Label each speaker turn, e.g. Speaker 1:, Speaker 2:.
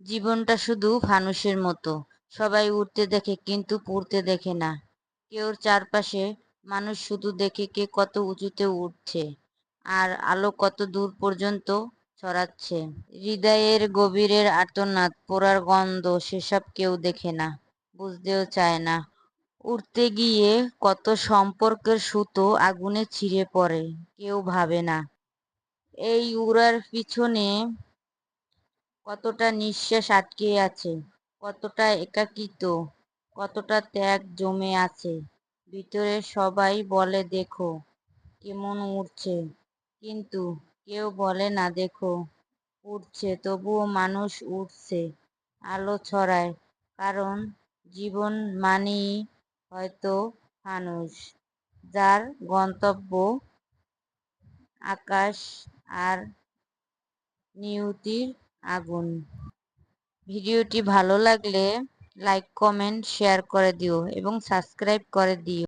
Speaker 1: জীবনটা শুধু ফানুসের মতো, সবাই উড়তে দেখে কিন্তু পড়তে দেখে না। কেউর চারপাশে মানুষ শুধু দেখে কে কত উঁচুতে উঠছে আর আলো কত দূর পর্যন্ত ছড়াচ্ছে। হৃদয়ের গভীরের আর্তনাদ, পোড়ার গন্ধ, সেসব কেউ দেখে না, বুঝতেও চায় না। উড়তে গিয়ে কত সম্পর্কের সুতো আগুনে ছিঁড়ে পড়ে, কেউ ভাবে না। এই উড়ার পিছনে কতটা নিঃশ্বাস আটকে আছে, কতটা একাকিত্ব, কতটা ত্যাগ জমে আছে ভিতরে। সবাই বলে দেখো কেমন উড়ছে, কিন্তু কেউ বলে না দেখো উড়ছে, তবুও মানুষ উঠছে, আলো ছড়ায়। কারণ জীবন মানেই হয়তো মানুষ, যার গন্তব্য আকাশ আর নিয়তির আগুন। ভিডিওটি ভালো লাগলে লাইক, কমেন্ট, শেয়ার করে দিও এবং সাবস্ক্রাইব করে দিও।